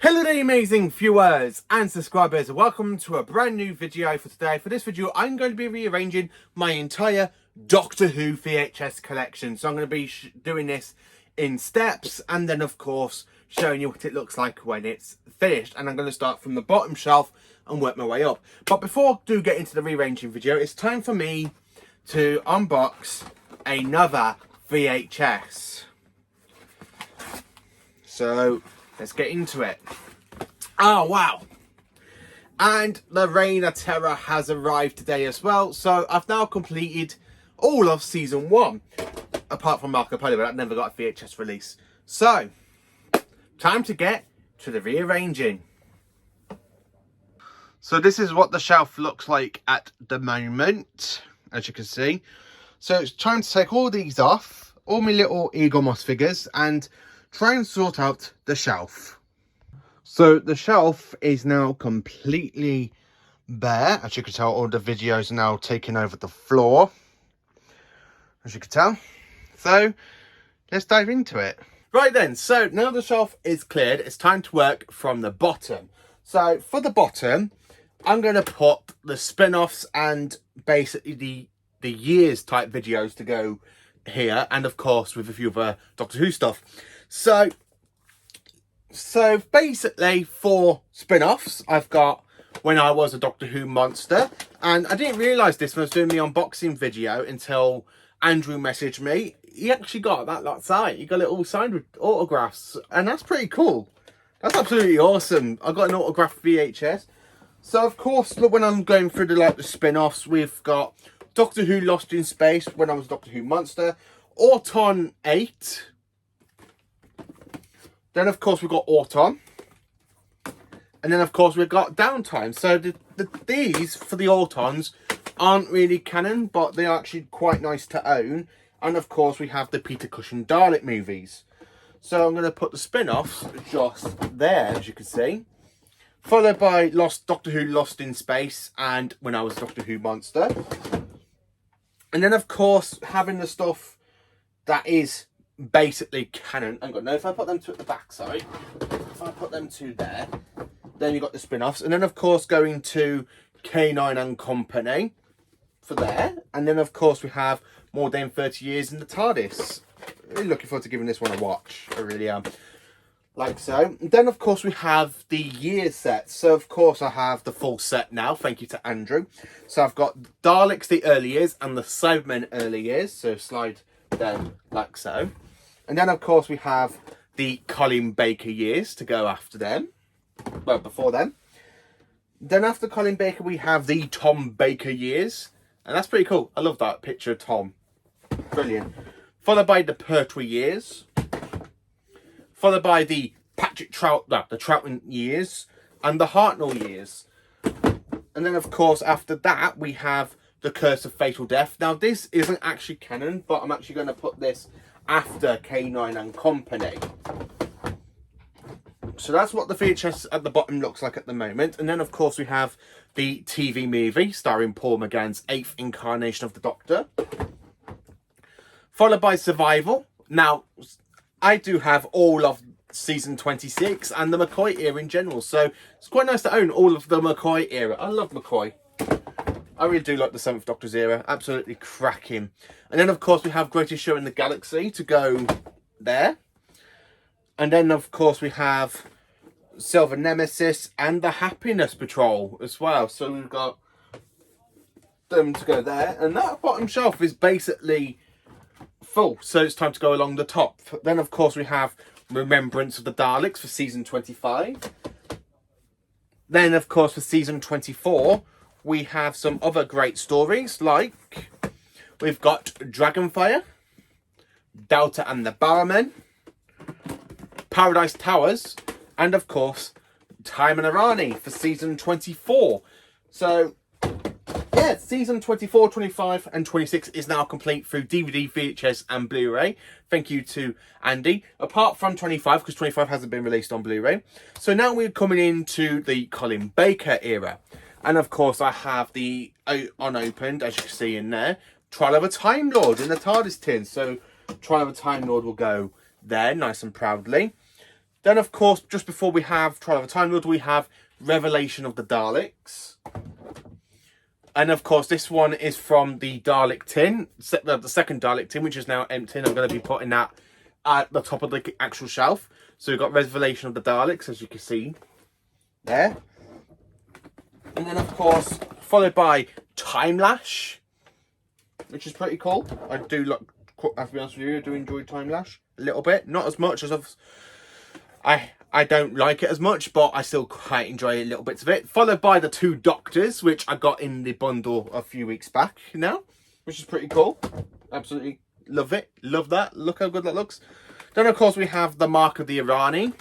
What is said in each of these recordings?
Hello there amazing viewers and subscribers, welcome to a brand new video for today. For this video I'm going to be rearranging my entire Doctor Who VHS collection. So I'm going to be doing this in steps and then of course showing you what it looks like when it's finished. And I'm going to start from the bottom shelf and work my way up. But before I do get into the rearranging video, it's time for me to unbox another VHS. So let's get into it. Oh, wow. And the Reign of Terror has arrived today as well. So I've now completed all of season 1. Apart from Marco Polo, but that never got a VHS release. So, time to get to the rearranging. So this is what the shelf looks like at the moment, as you can see. So it's time to take all these off, all my little Eagle Moss figures, and try and sort out the shelf. So the shelf is now completely bare. As you can tell, all the videos are now taking over the floor, as you can tell. So let's dive into it. Right then, so now the shelf is cleared, it's time to work from the bottom. So for the bottom, I'm going to put the spin-offs and basically the years type videos to go here, and of course with a few other Doctor Who stuff. So basically for spin-offs, I've got When I Was a Doctor Who Monster, and I didn't realise this when I was doing the unboxing video until Andrew messaged me. He actually got that site. He got it all signed with autographs, and that's pretty cool. That's absolutely awesome. I got an autographed VHS. So of course, look, when I'm going through the spin-offs, we've got Doctor Who Lost in Space, When I Was a Doctor Who Monster, Autumn 8. Then, of course, we've got Autumn. And then, of course, we've got Downtime. So, these, for the Autons, aren't really canon, but they are actually quite nice to own. And, of course, we have the Peter Cushing Dalek movies. So, I'm going to put the spin-offs just there, as you can see. Followed by Doctor Who Lost in Space and When I Was a Doctor Who Monster. And then, of course, having the stuff that is basically canon. Hang on, no, if I put them to the back side, if I put them to there, then you've got the spin-offs. And then, of course, going to K9 and Company for there. And then, of course, we have More Than 30 Years in the TARDIS. Really looking forward to giving this one a watch. I really am. Like so. And then, of course, we have the year set. So, of course, I have the full set now. Thank you to Andrew. So, I've got Daleks, the early years, and the Cybermen early years. So, slide them like so. And then, of course, we have the Colin Baker years to go after them. Well, before them. Then after Colin Baker, we have the Tom Baker years. And that's pretty cool. I love that picture of Tom. Brilliant. Followed by the Pertwee years. Followed by the Patrick the Troughton years. And the Hartnell years. And then, of course, after that, we have the Curse of Fatal Death. Now, this isn't actually canon, but I'm actually going to put this after K9 and Company. So that's what the VHS at the bottom looks like at the moment. And then, of course, we have the TV movie starring Paul McGann's 8th incarnation of the Doctor. Followed by Survival. Now, I do have all of season 26 and the McCoy era in general. So it's quite nice to own all of the McCoy era. I love McCoy. I really do like the 7th Doctor's era. Absolutely cracking. And then, of course, we have Greatest Show in the Galaxy to go there. And then, of course, we have Silver Nemesis and the Happiness Patrol as well. So we've got them to go there. And that bottom shelf is basically full. So it's time to go along the top. Then, of course, we have Remembrance of the Daleks for season 25. Then, of course, for season 24... we have some other great stories, like we've got Dragonfire, Delta and the Barrowmen, Paradise Towers, and of course, Time and Arani for season 24. So, yeah, season 24, 25, and 26 is now complete through DVD, VHS, and Blu-ray. Thank you to Andy. Apart from 25, because 25 hasn't been released on Blu-ray. So now we're coming into the Colin Baker era. And of course, I have the unopened, as you can see in there, Trial of a Time Lord in the TARDIS tin. So, Trial of a Time Lord will go there, nice and proudly. Then, of course, just before we have Trial of a Time Lord, we have Revelation of the Daleks. And, of course, this one is from the Dalek tin, the second Dalek tin, which is now empty. And I'm going to be putting that at the top of the actual shelf. So we've got Revelation of the Daleks, as you can see there. And then, of course, followed by Time Lash, which is pretty cool. I do look, I have to be honest with you, I do enjoy Time Lash a little bit. Not as much as I don't like it as much, but I still quite enjoy little bits of it. Followed by the 2 Doctors, which I got in the bundle a few weeks back now, which is pretty cool. Absolutely love it. Love that. Look how good that looks. Then, of course, we have the Mark of the Irani,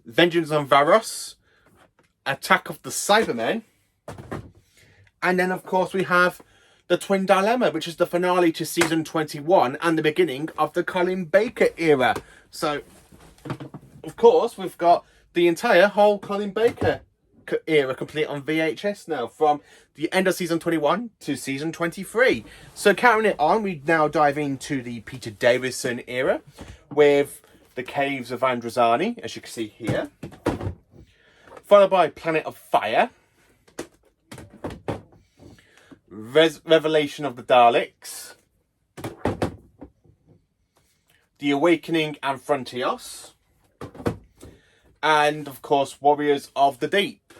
Vengeance on Varos, Attack of the Cybermen, and then, of course, we have the Twin Dilemma, which is the finale to season 21 and the beginning of the Colin Baker era. So, of course, we've got the entire whole Colin Baker era complete on VHS now, from the end of season 21 to season 23. So, carrying it on, we now dive into the Peter Davison era with the Caves of Androzani, as you can see here. Followed by Planet of Fire, Revelation of the Daleks, The Awakening and Frontios, and of course Warriors of the Deep.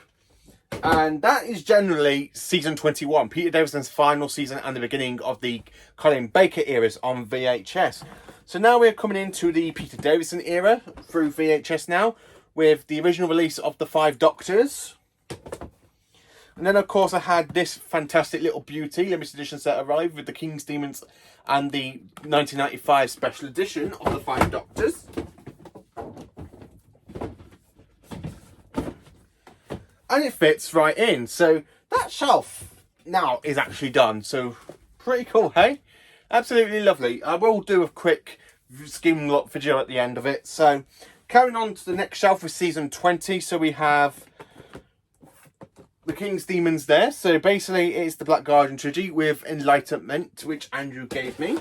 And that is generally season 21, Peter Davison's final season and the beginning of the Colin Baker eras on VHS. So now we're coming into the Peter Davison era through VHS now, with the original release of the 5 Doctors. And then, of course, I had this fantastic little beauty limited edition set arrive with the King's Demons and the 1995 special edition of the 5 Doctors. And it fits right in. So that shelf now is actually done. So pretty cool, hey? Absolutely lovely. I will do a quick skim look video at the end of it. So carrying on to the next shelf with season 20. So we have the King's Demons there. So basically it's the Black Guardian trilogy with Enlightenment, which Andrew gave me,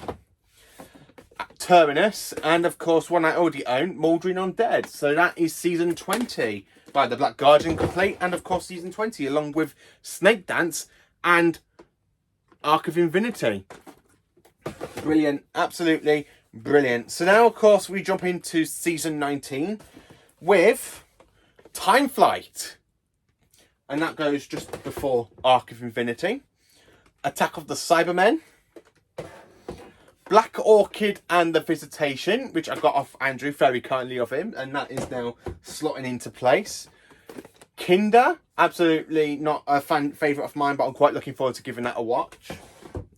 Terminus, and of course one I already own, Mouldering Undead. So that is season 20 by the Black Guardian complete, and of course season 20 along with Snake Dance and Arc of Infinity. Brilliant, absolutely brilliant. So now of course we jump into season 19 with Time Flight. And that goes just before Arc of Infinity. Attack of the Cybermen. Black Orchid and the Visitation, which I got off Andrew, very kindly of him. And that is now slotting into place. Kinder, absolutely not a favourite of mine, but I'm quite looking forward to giving that a watch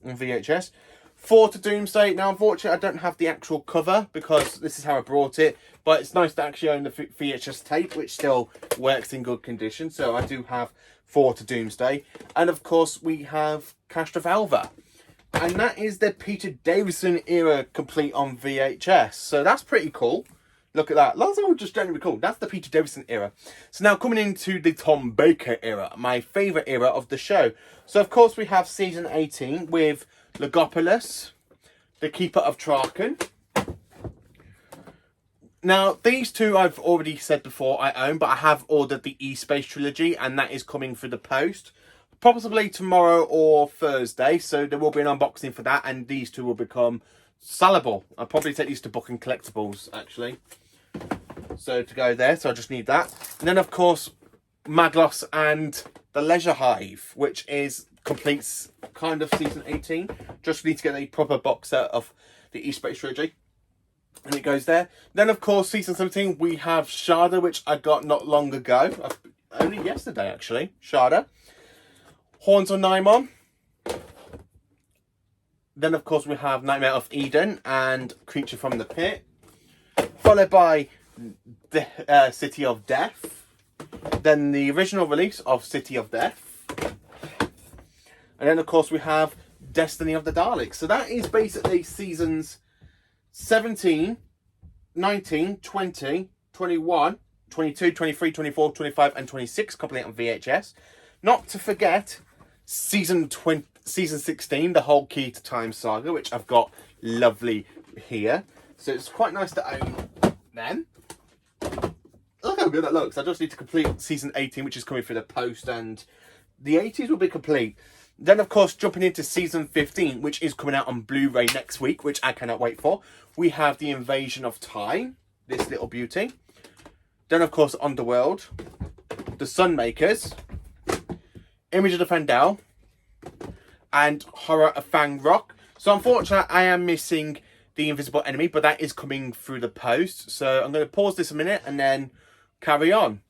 on VHS. 4 to Doomsday. Now, unfortunately, I don't have the actual cover because this is how I brought it. But it's nice to actually own the VHS tape, which still works in good condition. So I do have 4 to Doomsday. And of course, we have Castrovalva. And that is the Peter Davison era complete on VHS. So that's pretty cool. Look at that. That's all just generally cool. That's the Peter Davison era. So now coming into the Tom Baker era, my favourite era of the show. So of course we have season 18 with Logopolis, the Keeper of Traken. Now, these two I've already said before I own, but I have ordered the E-Space trilogy, and that is coming through the post. Possibly tomorrow or Thursday, so there will be an unboxing for that, and these two will become sellable. I'll probably take these to Book and Collectibles, actually. So, to go there, so I just need that. And then, of course, Maglos and the Leisure Hive, which is completes kind of season 18. Just need to get a proper box set of the E-Space trilogy. And it goes there. Then, of course, season 17, we have Sharda, which I got not long ago. Only yesterday, actually. Sharda. Horns of Nimon. Then, of course, we have Nightmare of Eden and Creature from the Pit. Followed by the City of Death. Then the original release of City of Death. And then, of course, we have Destiny of the Daleks. So that is basically seasons 17, 19, 20, 21, 22, 23, 24, 25 and 26 complete on VHS. Not to forget season 16, the whole Key to Time saga, which I've got lovely here. So it's quite nice to own them. Look how good that looks. I just need to complete season 18, which is coming through the post, and the 80s will be complete. Then, of course, jumping into season 15, which is coming out on Blu-ray next week, which I cannot wait for. We have The Invasion of Time, this little beauty. Then, of course, Underworld, The Sunmakers, Image of the Fandel, and Horror of Fang Rock. So, unfortunately, I am missing The Invisible Enemy, but that is coming through the post. So, I'm going to pause this a minute and then carry on.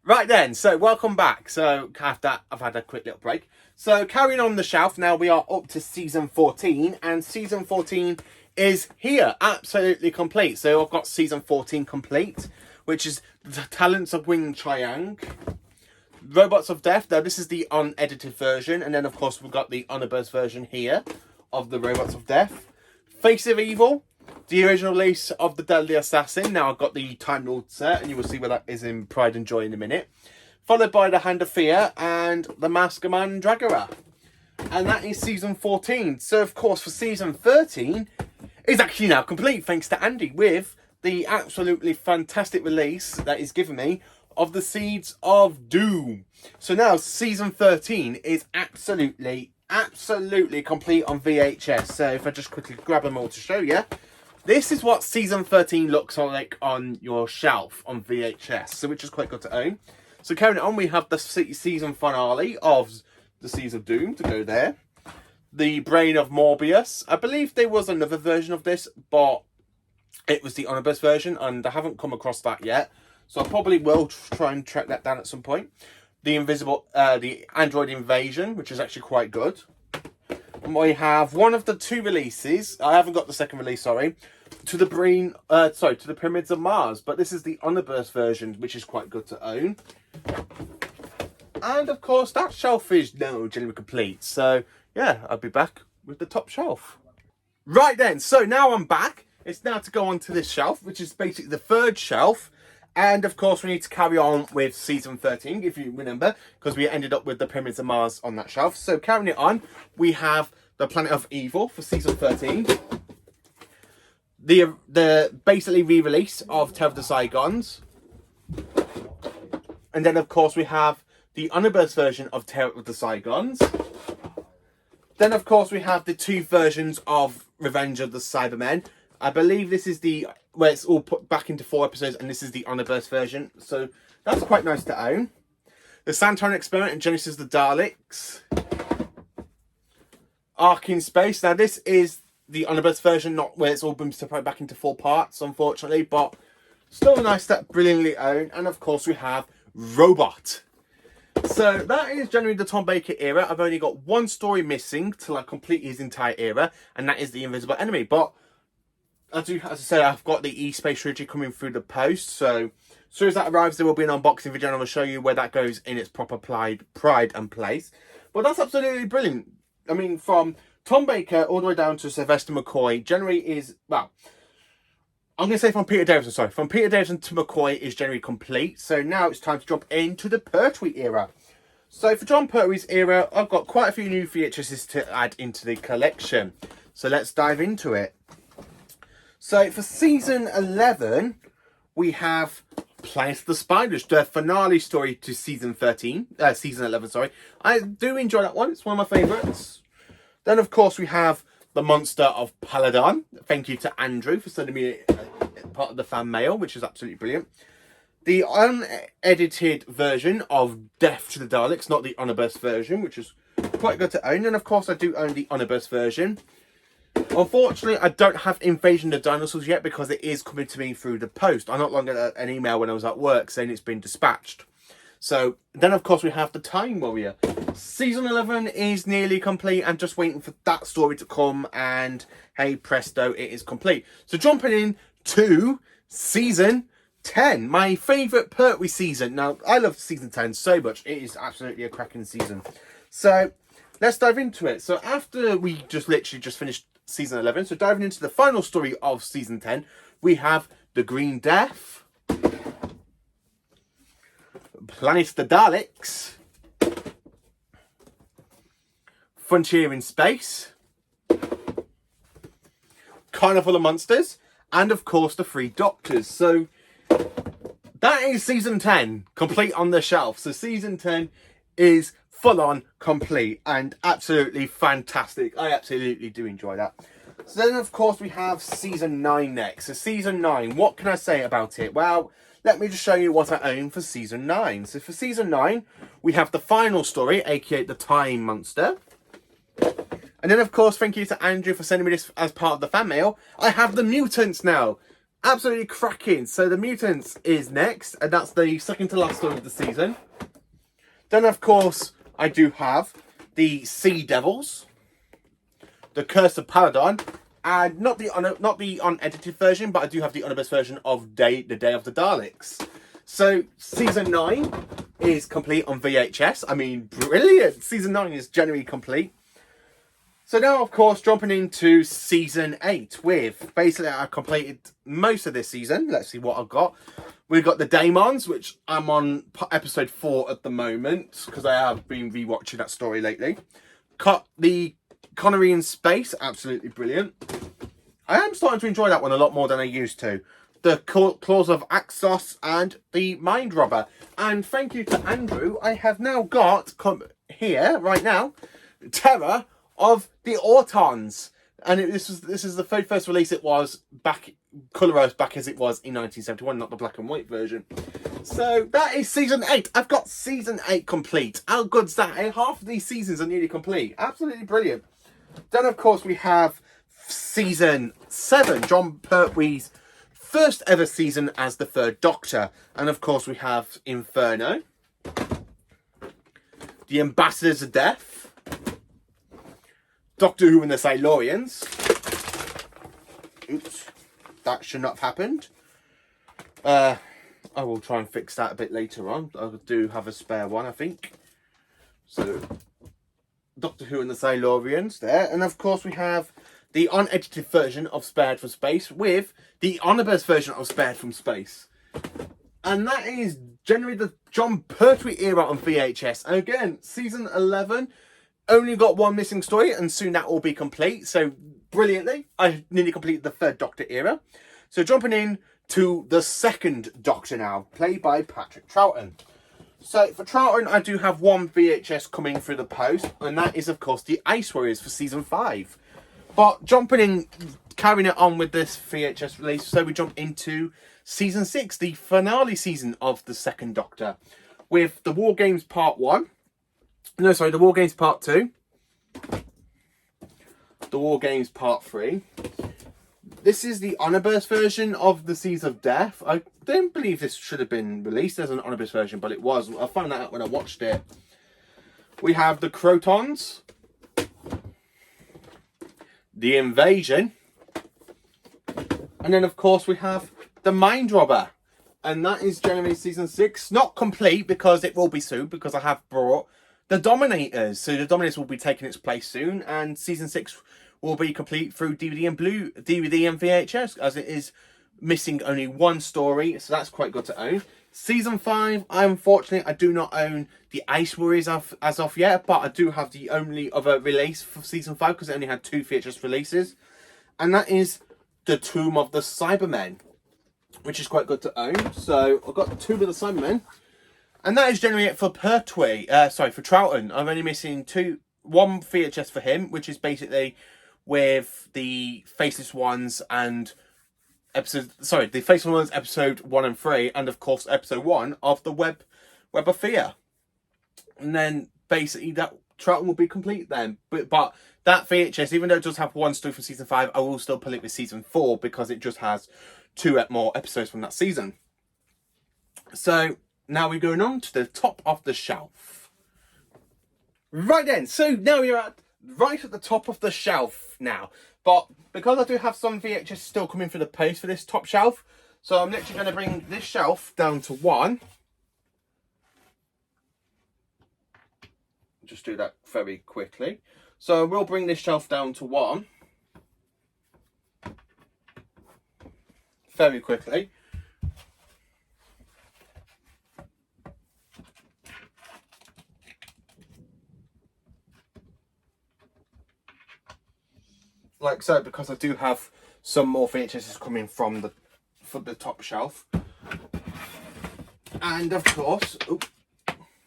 Right then, so welcome back. So, after I've had a quick little break. So, carrying on the shelf, now we are up to season 14, and season 14 is here, absolutely complete. So, I've got season 14 complete, which is The Talents of Wing Chiang, Robots of Death. Now, this is the unedited version, and then, of course, we've got the unabridged version here of the Robots of Death. Face of Evil, the original release of The Deadly Assassin. Now, I've got the Time Lord set, and you will see where that is in Pride and Joy in a minute. Followed by The Hand of Fear and The Mask of Mandragora. And that is season 14. So, of course, for season 13 is actually now complete, thanks to Andy, with the absolutely fantastic release that he's given me of The Seeds of Doom. So now, season 13 is absolutely complete on VHS. So, if I just quickly grab them all to show you. This is what season 13 looks like on your shelf on VHS. So, which is quite good to own. So carrying on, we have the season finale of The Seeds of Doom to go there. The Brain of Morbius. I believe there was another version of this, but it was the unabridged version, and I haven't come across that yet. So I probably will try and track that down at some point. The Android Invasion, which is actually quite good. And we have one of the two releases. I haven't got the second release, sorry. To the Pyramids of Mars, but this is the unabridged version, which is quite good to own. And of course, that shelf is now generally complete. So yeah, I'll be back with the top shelf. Right then, so now I'm back. It's now to go on to this shelf, which is basically the third shelf. And of course, we need to carry on with season 13, if you remember, because we ended up with the Pyramids of Mars on that shelf. So carrying it on, we have the Planet of Evil for season 13. The basically re-release of Terror of the Saigons. And then, of course, we have the unabridged version of Terror of the Saigons. Then, of course, we have the two versions of Revenge of the Cybermen. I believe this is where it's all put back into 4 episodes, and this is the unabridged version. So that's quite nice to own. The Santorin Experiment and Genesis of the Daleks. Ark in Space. Now, this is the unabridged version, not where it's all been separated back into 4 parts, unfortunately, but still nice to brilliantly own. And of course, we have Robot. So that is generally the Tom Baker era. I've only got one story missing till I complete his entire era, and that is The Invisible Enemy. But as I said, I've got the E-Space trilogy coming through the post, so as soon as that arrives, there will be an unboxing video, and I will show you where that goes in its proper pride and place. But that's absolutely brilliant. I mean, from Tom Baker all the way down to Sylvester McCoy generally is, well, I'm going to say from Peter Davison to McCoy is generally complete. So now it's time to jump into the Pertwee era. So for John Pertwee's era, I've got quite a few new VHSs to add into the collection. So let's dive into it. So for season 11, we have Planet of the Spiders, the finale story to season 11, sorry. I do enjoy that one. It's one of my favourites. Then, of course, we have The Monster of Paladon. Thank you to Andrew for sending me part of the fan mail, which is absolutely brilliant. The unedited version of Death to the Daleks, not the unabridged version, which is quite good to own. And, of course, I do own the unabridged version. Unfortunately, I don't have Invasion of the Dinosaurs yet because it is coming to me through the post. I not long got an email when I was at work saying it's been dispatched. So, then, of course, we have The Time Warrior. Season 11 is nearly complete. I'm just waiting for that story to come, and hey, presto, it is complete. So, jumping in to season 10, my favourite Pertwee season. Now, I love season 10 so much. It is absolutely a cracking season. So, let's dive into it. So, after we literally just finished season 11, so diving into the final story of season 10, we have The Green Death, Planet of the Daleks, Frontier in Space, Carnival of Monsters, and of course the 3 Doctors. So that is season 10 complete on the shelf. So season 10 is full on complete and absolutely fantastic. I absolutely do enjoy that. So then of course we have season 9 next. So season 9, what can I say about it? Well, let me just show you what I own for season 9. So for season 9, we have the final story, aka the Time Monster. And then of course, thank you to Andrew for sending me this as part of the fan mail. I have the Mutants now. Absolutely cracking. So the Mutants is next, and that's the second to last story of the season. Then of course, I do have the Sea Devils, the Curse of Paladon, and not the unedited version, but I do have the unabased version of the Day of the Daleks. So season 9 is complete on VHS. I mean, brilliant. Season 9 is generally complete. So now, of course, jumping into season 8 with basically I completed most of this season. Let's see what I've got. We've got the Daemons, which I'm on episode 4 at the moment because I have been rewatching that story lately. Cut the Connery in Space, absolutely brilliant. I am starting to enjoy that one a lot more than I used to. The Claws of Axos and the Mind Robber. And thank you to Andrew, I have now got here right now Terror of the Autons. And this is the very first release. It was back colorized back as it was in 1971, not the black and white version. So that is season 8. I've got season 8 complete. How good's that? Half of these seasons are nearly complete. Absolutely brilliant. Then of course we have season 7, John Pertwee's first ever season as the 3rd Doctor. And of course we have Inferno, the Ambassadors of Death, Doctor Who and the Silurians. Oops, that should not have happened. I will try and fix that a bit later on. I do have a spare one, I think. So, Doctor Who and the Silurians there. And of course we have the unedited version of Spared from Space with the omnibus version of Spared from Space. And that is generally the John Pertwee era on VHS. And again, season 11 only got one missing story, and soon that will be complete. So brilliantly, I nearly completed the 3rd Doctor era. So jumping in to the 2nd Doctor now, played by Patrick Troughton. So for Troughton, I do have one VHS coming through the post, and that is of course the Ice Warriors for season 5. But jumping in, carrying it on with this VHS release, so we jump into season 6, the finale season of the 2nd Doctor, with the War Games Part 1. No, sorry, the War Games Part 2. The War Games Part 3. This is the Omnibus version of the Seas of Death. I don't believe this should have been released as an Omnibus version, but it was. I found that out when I watched it. We have the Crotons, the Invasion, and then of course we have the Mind Robber. And that is generally season 6. Not complete because it will be soon, because I have brought the Dominators. So the Dominators will be taking its place soon, and season 6 will be complete through DVD and VHS, as it is missing only one story, so that's quite good to own. Season 5, unfortunately, I do not own the Ice Warriors as of yet, but I do have the only other release for season 5 because it only had 2 VHS releases, and that is the Tomb of the Cybermen, which is quite good to own. So I've got the Tomb of the Cybermen, and that is generally it for Pertwee. For Troughton. I'm only missing one VHS for him, which is basically with the Faceless Ones and the Faceless Ones episode 1 and 3, and of course episode 1 of the Web of Fear. And then basically that Troughton will be complete then. But that VHS, even though it does have one story from season 5, I will still pull it with season 4 because it just has 2 more episodes from that season. So now we're going on to the top of the shelf. Right then, so now we're right at the top of the shelf now. But because I do have some VHS still coming through the post for this top shelf, so I'm literally going to bring this shelf down to 1. Just do that very quickly. So we'll bring this shelf down to 1. Very quickly. like so, because I do have some more VHSs coming from the top shelf. And of course,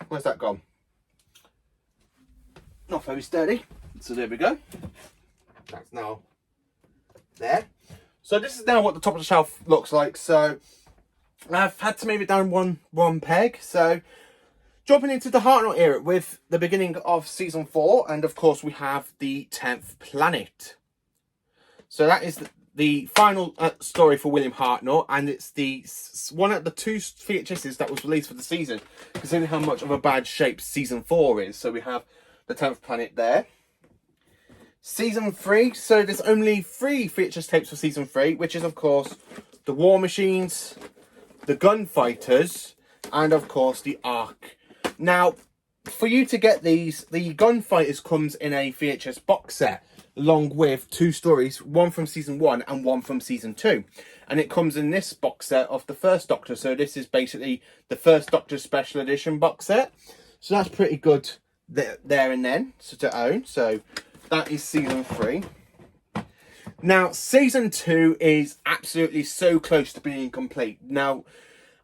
where's that gone? Not very sturdy. So there we go. That's now there. So this is now what the top of the shelf looks like. So I've had to move it down one peg. So jumping into the Hartnell era with the beginning of season 4, and of course we have the 10th planet. So that is the final story for William Hartnell, and it's the one of the 2 VHSs that was released for the season, considering how much of a bad shape season 4 is. So we have the 10th planet there. Season 3, so there's only 3 VHS tapes for season 3, which is of course the War Machines, the Gunfighters, and of course the Ark. Now, for you to get these, the Gunfighters comes in a VHS box set, along with 2 stories, one from season 1 and one from season 2. And it comes in this box set of the First Doctor, so this is basically the First Doctor Special Edition box set. So that's pretty good there and then to own. So that is season 3. Now, season 2 is absolutely so close to being complete. Now,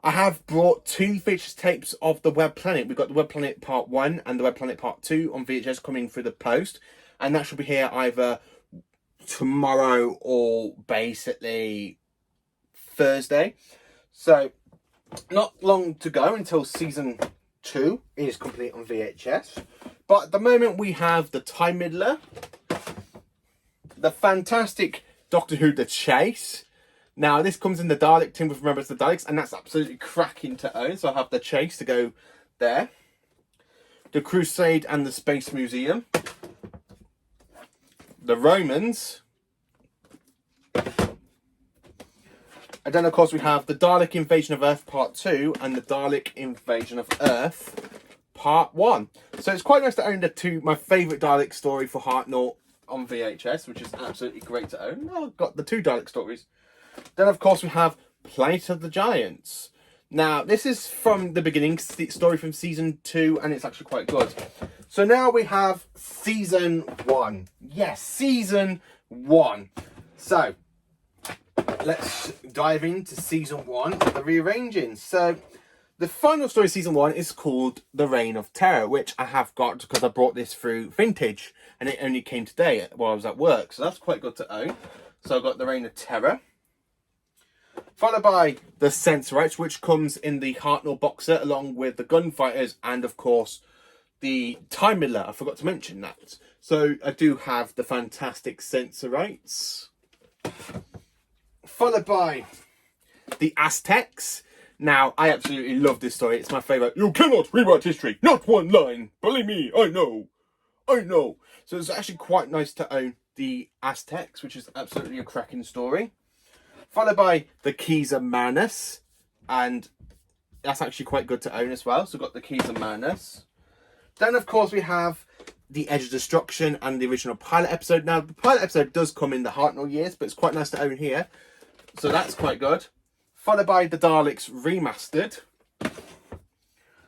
I have brought 2 VHS tapes of the Web Planet. We've got the Web Planet Part 1 and the Web Planet Part 2 on VHS coming through the post. And that should be here either tomorrow or basically Thursday. So, not long to go until season 2 is complete on VHS. But at the moment we have the Time Middler, the fantastic Doctor Who The Chase. Now this comes in the Dalek tin with Remembrance of the Daleks, and that's absolutely cracking to own. So I have the Chase to go there. The Crusade and the Space Museum. The Romans. And then of course we have the Dalek Invasion of Earth Part 2 and the Dalek Invasion of Earth Part 1. So it's quite nice to own my favourite Dalek story for Hartnell on VHS, which is absolutely great to own. I've got the 2 Dalek stories. Then of course we have Planet of the Giants. Now this is from the beginning, story from season 2, and it's actually quite good. So now we have season 1. Yes, season 1. So let's dive into season 1, the Rearranging. So the final story of season 1 is called The Reign of Terror, which I have got because I brought this through Vintage, and it only came today while I was at work. So that's quite good to own. So I've got The Reign of Terror. Followed by the Sensorites, which comes in the Hartnell box set, along with the Gunfighters and, of course, the Time Middler. I forgot to mention that. So I do have the fantastic Sensorites. Followed by the Aztecs. Now, I absolutely love this story. It's my favourite. You cannot rewrite history. Not one line. Believe me, I know. I know. So it's actually quite nice to own the Aztecs, which is absolutely a cracking story. Followed by the Keys of Marinus. And that's actually quite good to own as well. So we've got the Keys of Marinus. Then, of course, we have the Edge of Destruction and the original pilot episode. Now, the pilot episode does come in the Hartnell years, but it's quite nice to own here. So that's quite good. Followed by the Daleks Remastered.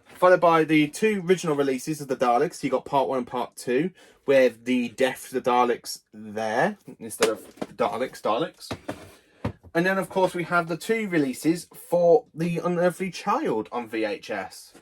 Followed by the 2 original releases of the Daleks. You got Part 1 and Part 2, with the Death to the Daleks there, instead of Daleks. And then, of course, we have the 2 releases for The Unearthly Child on VHS.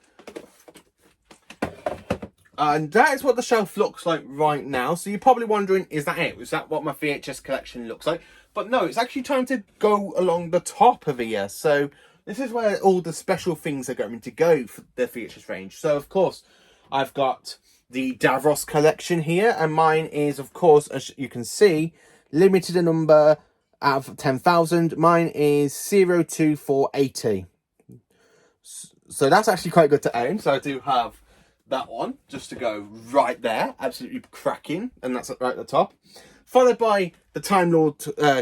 And that is what the shelf looks like right now. So you're probably wondering, is that it? Is that what my VHS collection looks like? But no, it's actually time to go along the top of here. So this is where all the special things are going to go for the VHS range. So, of course, I've got the Davros collection here. And mine is, of course, as you can see, limited a number out of 10,000. Mine is 02480. So that's actually quite good to own. So I do have that one just to go right there. Absolutely cracking. And that's right at the top. Followed by the Time Lord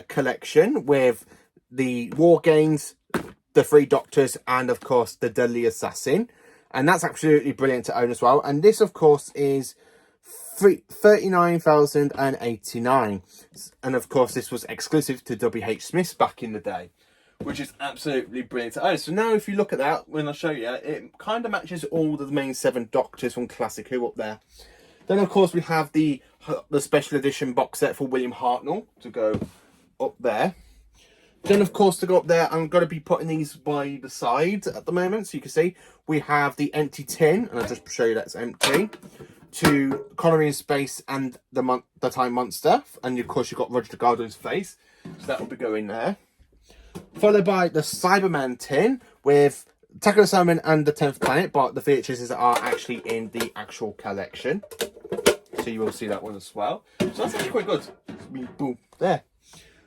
collection with the War Games, the 3 Doctors, and of course the Deadly Assassin. And that's absolutely brilliant to own as well. And this, of course, is 39,089. And of course, this was exclusive to W.H. Smith's back in the day, which is absolutely brilliant to own. So now if you look at that, when I show you, it kind of matches all the main 7 Doctors from Classic Who up there. Then, of course, we have the special edition box set for William Hartnell to go up there. Then, of course, to go up there, I'm going to be putting these by the side at the moment. So you can see we have the empty tin, and I'll just show you that's empty, to Colony in Space and the Time Monster. And, of course, you've got Roger Delgado's face. So that will be going there. Followed by the Cyberman tin with Attack of the Cybermen and the 10th Planet, but the VHSs are actually in the actual collection. So you will see that one as well. So that's actually quite good. Boom, there.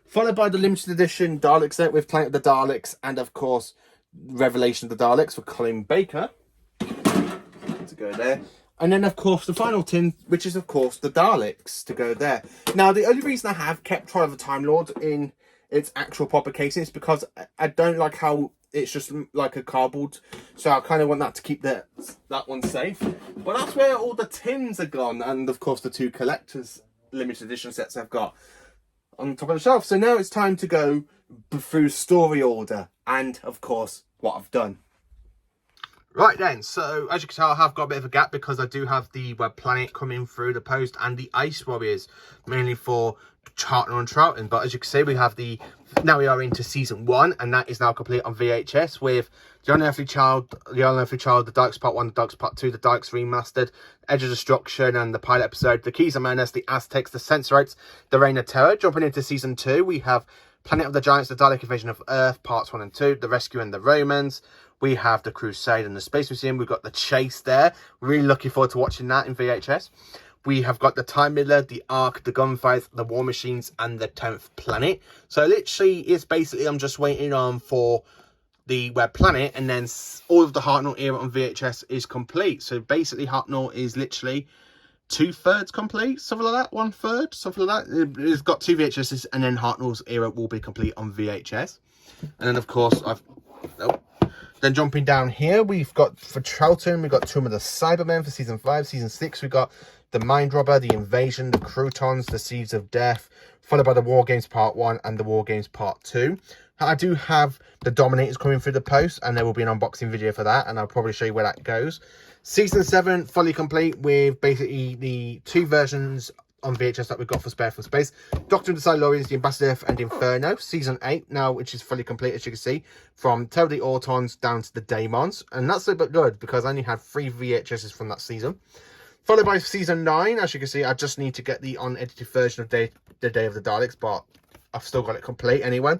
Followed by the limited edition Dalek set with Planet of the Daleks and, of course, Revelation of the Daleks for Colin Baker. To go there. And then, of course, the final tin, which is, of course, the Daleks to go there. Now, the only reason I have kept Trial of the Time Lord in its actual proper casing is because I don't like how it's just like a cardboard. So I kind of want that to keep that one safe. But that's where all the tins are gone. And, of course, the 2 collector's limited edition sets I've got on top of the shelf. So now it's time to go through story order and, of course, what I've done. Right then, so as you can tell, I have got a bit of a gap because I do have the Web Planet coming through the post and the Ice Warriors, mainly for Hartnell and Troughton. But as you can see, we have now we are into season 1, and that is now complete on VHS with The Unearthly Child, The Daleks Part 1, The Daleks Part 2, The Daleks Remastered, Edge of Destruction, and the pilot episode, The Keys of Menace, The Aztecs, The Sensorites, The Reign of Terror. Jumping into season 2, we have Planet of the Giants, The Dalek Invasion of Earth, Parts 1 and 2, The Rescue and the Romans. We have The Crusade and the Space Museum. We've got The Chase there. Really looking forward to watching that in VHS. We have got the Time Miller, the Ark, the Gunfights, the War Machines, and the 10th Planet. So literally, it's basically I'm just waiting on for the Web Planet, and then all of the Hartnell era on VHS is complete. So basically, Hartnell is literally 2/3 complete, something like that, 1/3, something like that. It's got 2 VHSs, and then Hartnell's era will be complete on VHS. And then, of course, Then jumping down here, we've got for Troughton, we've got Tomb of the Cybermen for season 5. Season 6, we've got the Mind Robber, the Invasion, the Croutons, the Seeds of Death, followed by the War Games Part 1 and the War Games Part 2. I do have the Dominators coming through the post, and there will be an unboxing video for that, and I'll probably show you where that goes. Season 7, fully complete with basically the 2 versions on VHS that we've got for Spare from Space. Doctor and the Silurians, The Ambassador and Inferno. Season 8 now, which is fully complete, as you can see, from Terror of the Autons down to the Daemons. And that's a bit good, because I only had 3 VHSs from that season. Followed by season 9, as you can see, I just need to get the unedited version of the Day of the Daleks, but I've still got it complete anyway.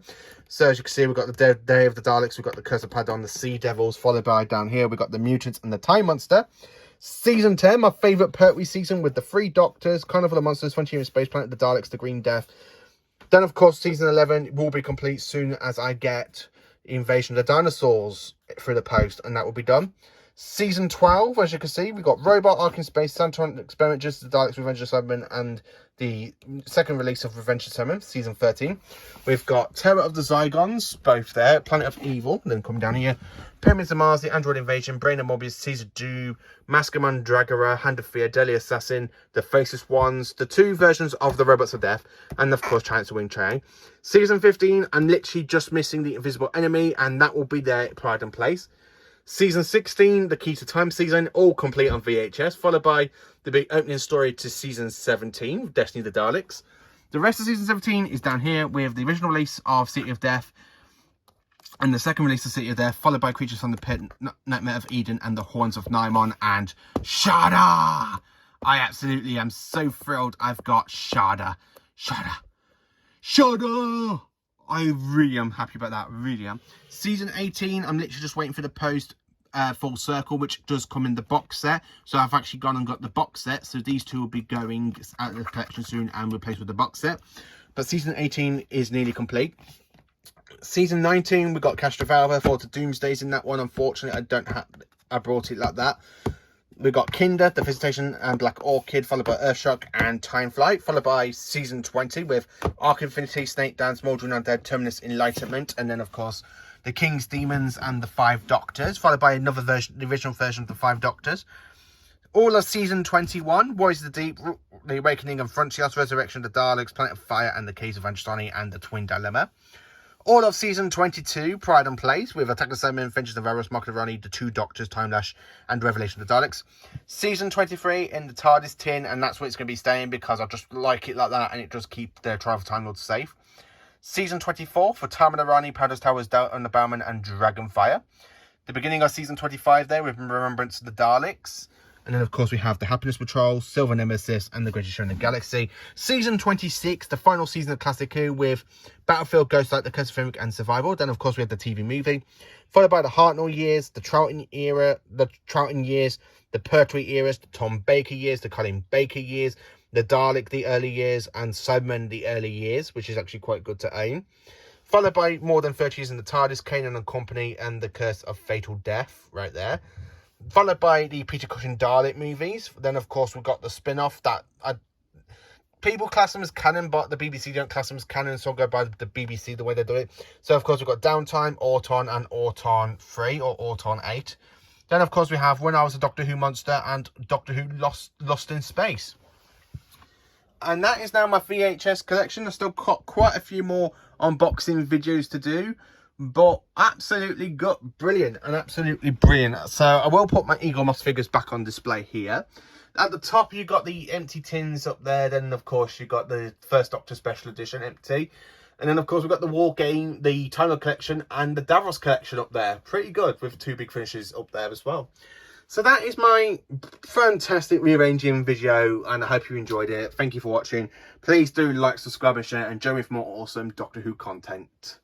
So as you can see, we've got the Day of the Daleks, we've got the Curse of Padon, the Sea Devils, followed by down here, we've got the Mutants and the Time Monster. Season 10, my favourite Pertwee season with the 3 Doctors, Carnival of the Monsters, Frontier in Space Planet, the Daleks, the Green Death. Then, of course, season 11 will be complete soon as I get Invasion of the Dinosaurs through the post, and that will be done. Season 12, as you can see, we've got Robot, Ark in Space, Santoran Experiment, Just the Daleks, Revenge of the Cybermen, and the second release of Revenge of the Cybermen, season 13. We've got Terror of the Zygons, both there, Planet of Evil, and then coming down here, Pyramids of Mars, The Android Invasion, Brain of Mobius, Caesar Doom, Mask of Mandragora, Hand of Fear, Deadly Assassin, The Faceless Ones, the 2 versions of the Robots of Death, and of course, Giants of Wing Chang. Season 15, I'm literally just missing the Invisible Enemy, and that will be there, Pride and Place. Season 16, the Key to Time season, all complete on VHS, followed by the big opening story to season 17, Destiny of the Daleks. The rest of season 17 is down here with the original release of City of Death and the second release of City of Death, followed by Creatures from the Pit, Nightmare of Eden, and the Horns of Nimon, and Shada! I absolutely am so thrilled I've got Shada! I really am happy about that, really am. Season 18, I'm literally just waiting for the post full circle, which does come in the box set. So I've actually gone and got the box set. So these 2 will be going out of the collection soon and replaced with the box set. But season 18 is nearly complete. Season 19, we've got Castrovalva for the Doomsdays in that one. Unfortunately, I brought it like that. We've got Kinder, The Visitation, and Black Orchid, followed by Earthshock and Time Flight, followed by Season 20 with Ark Infinity, Snake Dance, Mouldering Undead, Terminus Enlightenment, and then, of course, The King's Demons and The 5 Doctors, followed by another version, the original version of The 5 Doctors. All of Season 21, Warriors of the Deep, The Awakening and Frontiers, Resurrection of the Daleks, Planet of Fire, and The Caves of Anstoni, and The Twin Dilemma. All of season 22, Pride and Place, with Attack of the Cybermen, Vengeance of Varys, Mark of the Rani, The Two Doctors, Time Lash, and Revelation of the Daleks. Season 23 in the TARDIS tin, and that's where it's going to be staying because I just like it like that, and it does keep the Trial of Time Lords safe. Season 24 for Time of the Rani, Paradise Towers, Doubt and the Bowman, and Dragonfire. The beginning of season 25 there with Remembrance of the Daleks. And then, of course, we have the Happiness Patrol, Silver Nemesis, and The Greatest Show in the Galaxy. Season 26, the final season of Classic Who, with Battlefield, Ghostlight, The Curse of Fenric, and Survival. Then, of course, we have the TV movie. Followed by the Hartnell years, the Troughton era, the Troughton years, the Pertwee eras, the Tom Baker years, the Colin Baker years, the Dalek, the early years, and Cybermen, the early years, which is actually quite good to own. Followed by more than 30 years in the TARDIS, Kanan and Company, and The Curse of Fatal Death, right there. Followed by the Peter Cushing Dalek movies. Then, of course, we've got the spin-off that people class them as canon, but the BBC don't class them as canon, so I'll go by the BBC the way they do it. So, of course, we've got Downtime, Auton, and Auton 3, or Auton 8. Then, of course, we have When I Was a Doctor Who Monster and Doctor Who Lost in Space. And that is now my VHS collection. I've still got quite a few more unboxing videos to do, but absolutely brilliant and absolutely brilliant. So I will put my Eagle Moss figures back on display here. At the top, you got the empty tins up there. Then, of course, you got the First Doctor Special Edition empty. And then, of course, we've got the War Game, the Time Lord collection, and the Davros collection up there. Pretty good, with 2 big finishes up there as well. So that is my fantastic rearranging video, and I hope you enjoyed it. Thank you for watching. Please do like, subscribe, and share, and join me for more awesome Doctor Who content.